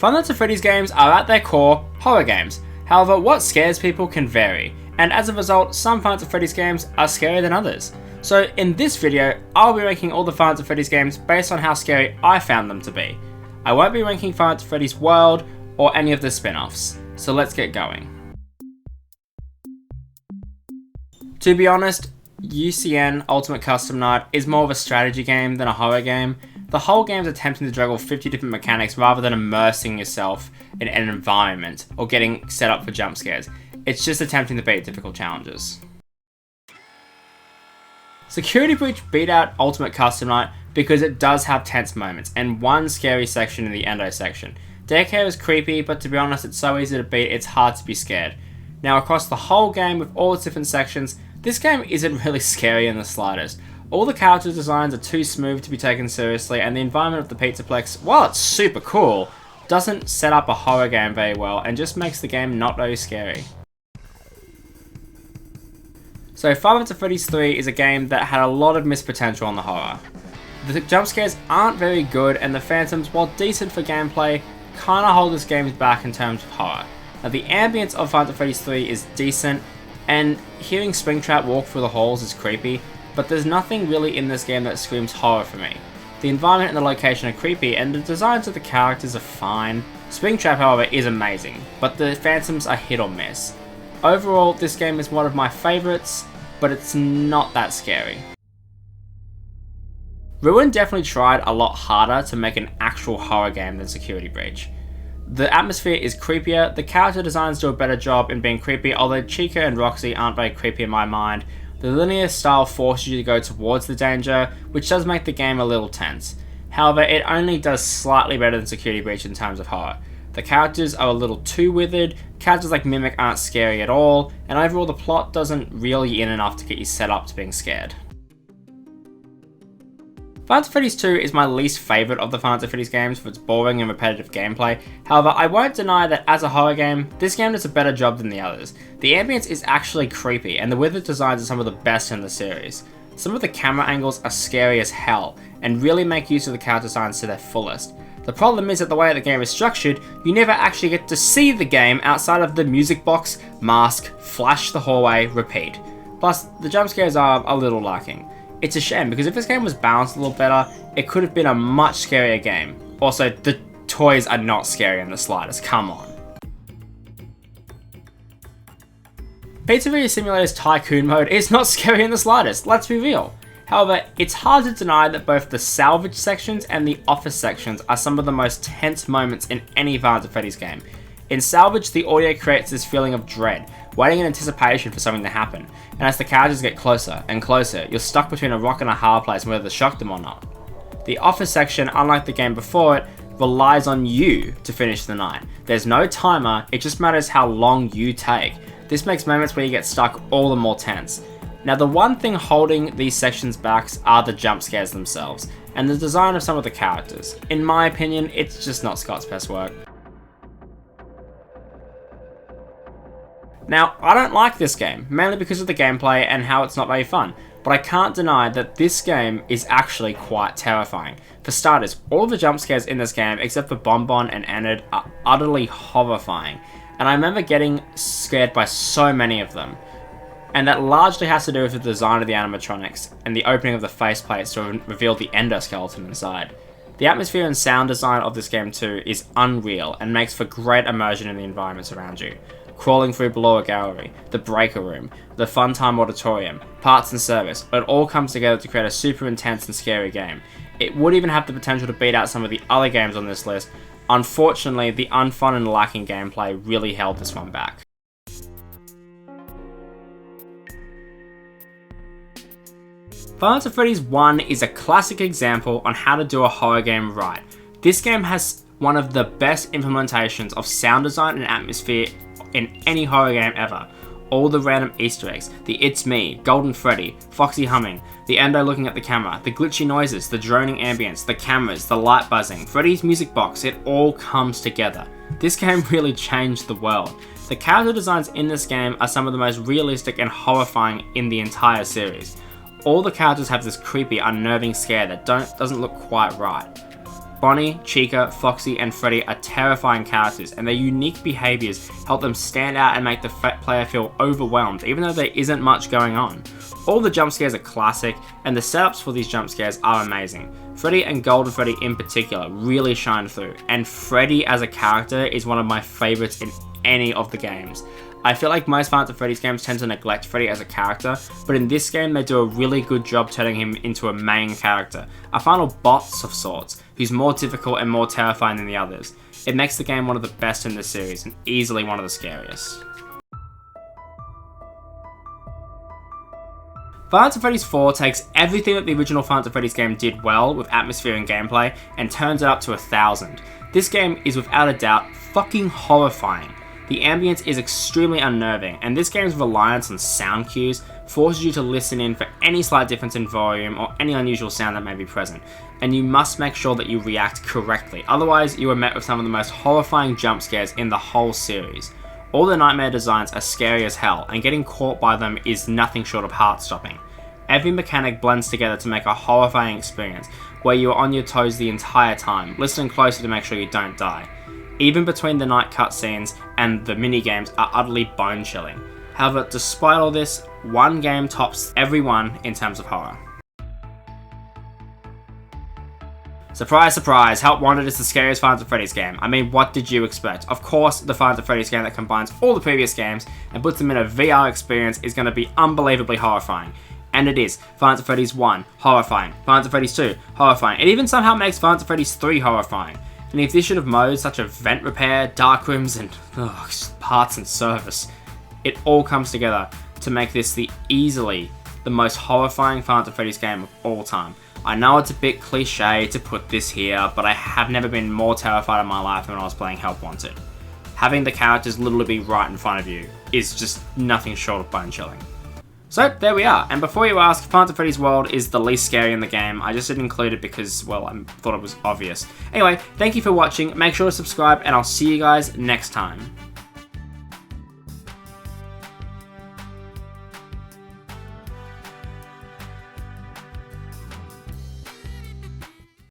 Fant FRS games are at their core horror games. However, what scares people can vary, and as a result, some Fant FRS games are scarier than others. So in this video, I'll be ranking all the Fant FRS games based on how scary I found them to be. I won't be ranking Fant FRS World or any of the spin-offs, so let's get going. To be honest, UCN Ultimate Custom Night is more of a strategy game than a horror game. The whole game is attempting to juggle 50 different mechanics rather than immersing yourself in an environment or getting set up for jump scares. It's just attempting to beat difficult challenges. Security Breach beat out Ultimate Custom Night because it does have tense moments and one scary section in the endo section. Daycare is creepy, but to be honest, it's so easy to beat it's hard to be scared. Now across the whole game with all its different sections, this game isn't really scary in the slightest. All the character designs are too smooth to be taken seriously, and the environment of the Pizzaplex, while it's super cool, doesn't set up a horror game very well and just makes the game not very scary. So Fant FRS 3 is a game that had a lot of missed potential on the horror. The jump scares aren't very good, and the phantoms, while decent for gameplay, kinda hold this game back in terms of horror. Now the ambience of Fant FRS 3 is decent, and hearing Springtrap walk through the halls is creepy, but there's nothing really in this game that screams horror for me. The environment and the location are creepy, and the designs of the characters are fine. Springtrap, however, is amazing, but the phantoms are hit or miss. Overall, this game is one of my favourites, but it's not that scary. Ruin definitely tried a lot harder to make an actual horror game than Security Breach. The atmosphere is creepier, the character designs do a better job in being creepy, although Chica and Roxy aren't very creepy in my mind. The linear style forces you to go towards the danger, which does make the game a little tense. However, it only does slightly better than Security Breach in terms of horror. The characters are a little too withered, characters like Mimic aren't scary at all, and overall the plot doesn't reel you in enough to get you set up to being scared. Fant FRS 2 is my least favourite of the Fant FRS games for its boring and repetitive gameplay. However, I won't deny that as a horror game, this game does a better job than the others. The ambience is actually creepy, and the withered designs are some of the best in the series. Some of the camera angles are scary as hell, and really make use of the character designs to their fullest. The problem is that the way the game is structured, you never actually get to see the game outside of the music box, mask, flash the hallway, repeat. Plus, the jump scares are a little lacking. It's a shame, because if this game was balanced a little better, it could have been a much scarier game. Also, the toys are not scary in the slightest, come on. Pizzeria Simulator's Tycoon mode is not scary in the slightest, let's be real. However, it's hard to deny that both the salvage sections and the office sections are some of the most tense moments in any Fant FRS game. In Salvage, the audio creates this feeling of dread, waiting in anticipation for something to happen, and as the characters get closer and closer, you're stuck between a rock and a hard place whether to shock them or not. The office section, unlike the game before it, relies on you to finish the night. There's no timer, it just matters how long you take. This makes moments where you get stuck all the more tense. Now the one thing holding these sections back are the jump scares themselves, and the design of some of the characters. In my opinion, it's just not Scott's best work. Now, I don't like this game, mainly because of the gameplay and how it's not very fun, but I can't deny that this game is actually quite terrifying. For starters, all of the jump scares in this game, except for Bonbon and Enid, are utterly horrifying, and I remember getting scared by so many of them. And that largely has to do with the design of the animatronics and the opening of the faceplates to reveal the endoskeleton inside. The atmosphere and sound design of this game too is unreal and makes for great immersion in the environments around you. Crawling through below a gallery, the breaker room, the fun time auditorium, parts and service, it all comes together to create a super intense and scary game. It would even have the potential to beat out some of the other games on this list. Unfortunately, the unfun and lacking gameplay really held this one back. Fant FRS 1 is a classic example on how to do a horror game right. This game has one of the best implementations of sound design and atmosphere in any horror game ever. All the random Easter eggs, the It's Me, Golden Freddy, Foxy humming, the endo looking at the camera, the glitchy noises, the droning ambience, the cameras, the light buzzing, Freddy's music box, it all comes together. This game really changed the world. The character designs in this game are some of the most realistic and horrifying in the entire series. All the characters have this creepy, unnerving scare that doesn't look quite right. Bonnie, Chica, Foxy, and Freddy are terrifying characters, and their unique behaviours help them stand out and make the player feel overwhelmed, even though there isn't much going on. All the jump scares are classic, and the setups for these jump scares are amazing. Freddy and Golden Freddy in particular really shine through, and Freddy as a character is one of my favourites in any of the games. I feel like most Fant FRS games tend to neglect Freddy as a character, but in this game they do a really good job turning him into a main character, a final boss of sorts, who's more difficult and more terrifying than the others. It makes the game one of the best in this series, and easily one of the scariest. Fant FRS 4 takes everything that the original Fant FRS game did well with atmosphere and gameplay, and turns it up to 1000. This game is without a doubt fucking horrifying. The ambience is extremely unnerving, and this game's reliance on sound cues forces you to listen in for any slight difference in volume or any unusual sound that may be present, and you must make sure that you react correctly, otherwise you are met with some of the most horrifying jump scares in the whole series. All the nightmare designs are scary as hell, and getting caught by them is nothing short of heart-stopping. Every mechanic blends together to make a horrifying experience, where you are on your toes the entire time, listening closely to make sure you don't die. Even between the night cutscenes and the mini-games are utterly bone-chilling. However, despite all this, one game tops every one in terms of horror. Surprise, surprise, Help Wanted is the scariest Fant FRS game. I mean, what did you expect? Of course, the Fant FRS game that combines all the previous games and puts them in a VR experience is going to be unbelievably horrifying. And it is. Fant FRS 1, horrifying. Fant FRS 2, horrifying. It even somehow makes Fant FRS 3 horrifying. And the addition of modes such as vent repair, dark rooms, and parts and service, it all comes together to make this easily the most horrifying Fant FRS game of all time. I know it's a bit cliche to put this here, but I have never been more terrified in my life than when I was playing Help Wanted. Having the characters literally be right in front of you is just nothing short of bone-chilling. So there we are, and before you ask, Fant FRS World is the least scary in the game. I just didn't include it because, well, I thought it was obvious. Anyway, thank you for watching, make sure to subscribe, and I'll see you guys next time.